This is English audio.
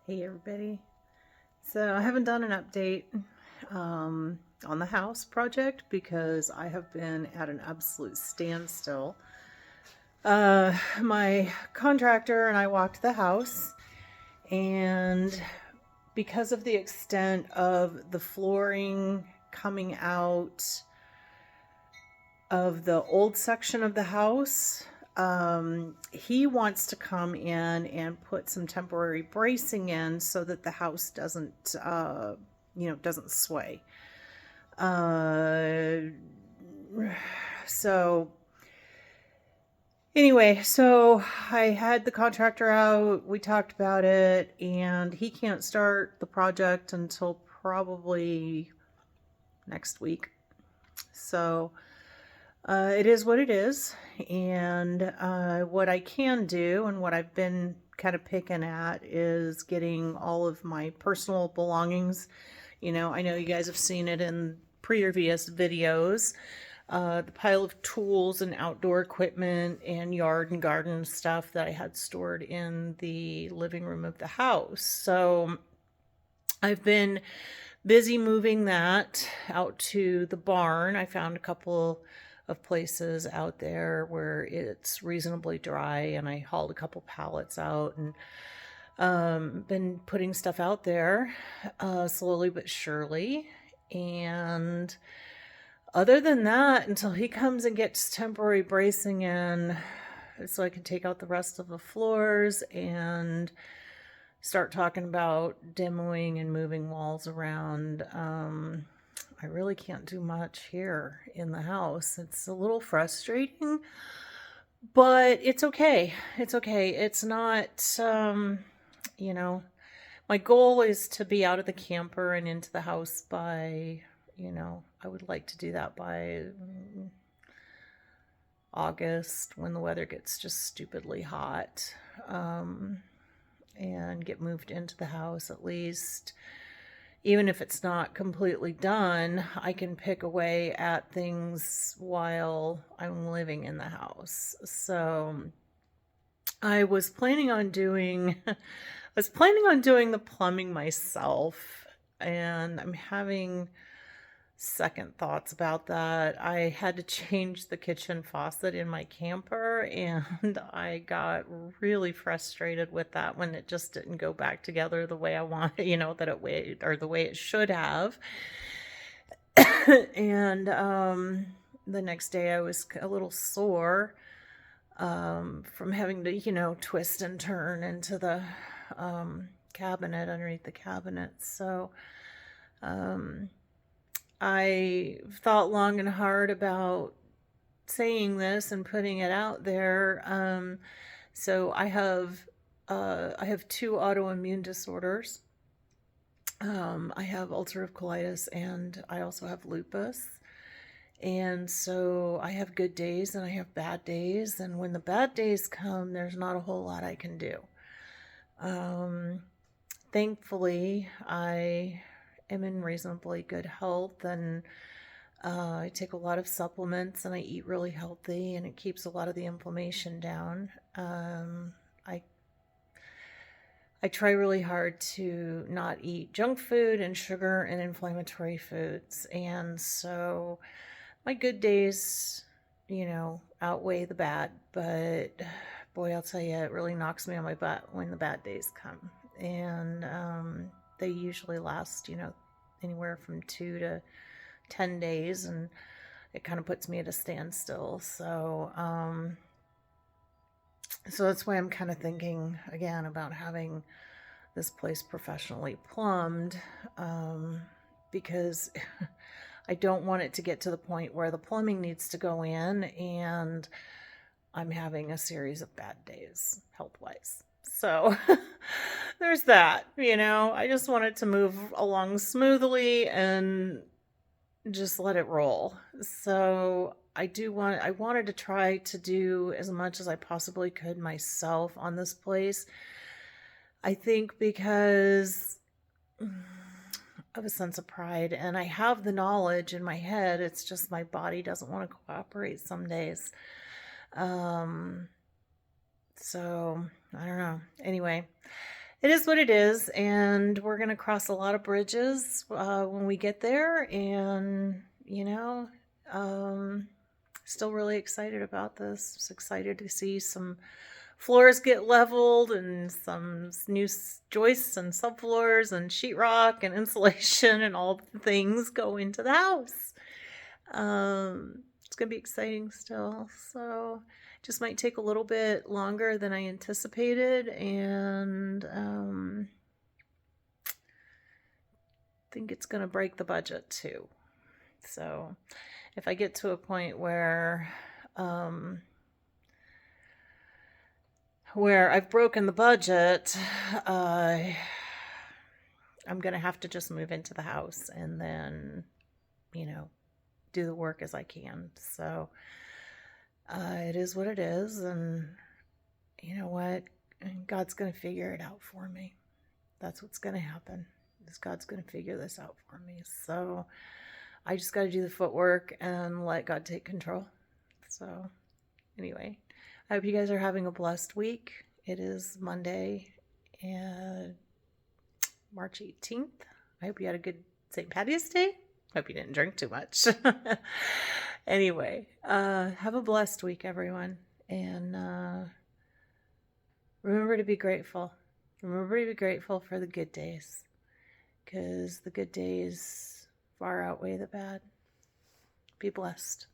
Hey everybody. So I haven't done an update on the house project because I have been at an absolute standstill. My contractor and I walked the house, and because of the extent of the flooring coming out of the old section of the house, he wants to come in and put some temporary bracing in so that the house doesn't sway. Uh, so anyway, so I had the contractor out, we talked about it, and he can't start the project until probably next week. So it is what it is. And what I can do and what I've been kind of picking at is getting all of my personal belongings. I know you guys have seen it in previous videos. The pile of tools and outdoor equipment and yard and garden stuff that I had stored in the living room of the house. So I've been busy moving that out to the barn. I found a couple of places out there where it's reasonably dry, and I hauled a couple pallets out and been putting stuff out there slowly but surely. And other than that, until he comes and gets temporary bracing in so I can take out the rest of the floors and start talking about demoing and moving walls around, I really can't do much here in the house. It's a little frustrating, but it's okay. It's okay. It's not, you know, my goal is to be out of the camper and into the house by, I would like to do that by August when the weather gets just stupidly hot, and get moved into the house at least. Even if it's not completely done, I can pick away at things while I'm living in the house. So I was planning on doing the plumbing myself, and I'm having second thoughts about that. I had to change the kitchen faucet in my camper, and I got really frustrated with that when it just didn't go back together the way I wanted, the way it should have. And the next day I was a little sore from having to, twist and turn into the cabinet underneath the cabinet. So I thought long and hard about saying this and putting it out there. So I have two autoimmune disorders. I have ulcerative colitis, and I also have lupus. And so I have good days and I have bad days. And when the bad days come, there's not a whole lot I can do. Thankfully, I am in reasonably good health, and I take a lot of supplements, and I eat really healthy, and it keeps a lot of the inflammation down. I try really hard to not eat junk food and sugar and inflammatory foods, and so my good days, outweigh the bad. But boy, I'll tell you, it really knocks me on my butt when the bad days come, and they usually last, anywhere from 2 to 10 days, and it kind of puts me at a standstill. So that's why I'm kind of thinking again about having this place professionally plumbed, because I don't want it to get to the point where the plumbing needs to go in and I'm having a series of bad days health-wise. So there's that, I just want it to move along smoothly and just let it roll. So I wanted to try to do as much as I possibly could myself on this place. I think because of a sense of pride, and I have the knowledge in my head. It's just my body doesn't want to cooperate some days. So I don't know. Anyway, it is what it is, and we're going to cross a lot of bridges when we get there. And, still really excited about this. Just excited to see some floors get leveled and some new joists and subfloors and sheetrock and insulation and all the things go into the house. It's going to be exciting still. So just might take a little bit longer than I anticipated. And think it's going to break the budget too. So if I get to a point where I've broken the budget, I'm going to have to just move into the house and then, do the work as I can. So it is what it is. And you know what? God's going to figure it out for me. That's what's going to happen. God's going to figure this out for me. So I just got to do the footwork and let God take control. So anyway, I hope you guys are having a blessed week. It is Monday, and March 18th. I hope you had a good St. Patty's Day. Hope you didn't drink too much. Anyway, have a blessed week, everyone. And remember to be grateful. Remember to be grateful for the good days, because the good days far outweigh the bad. Be blessed.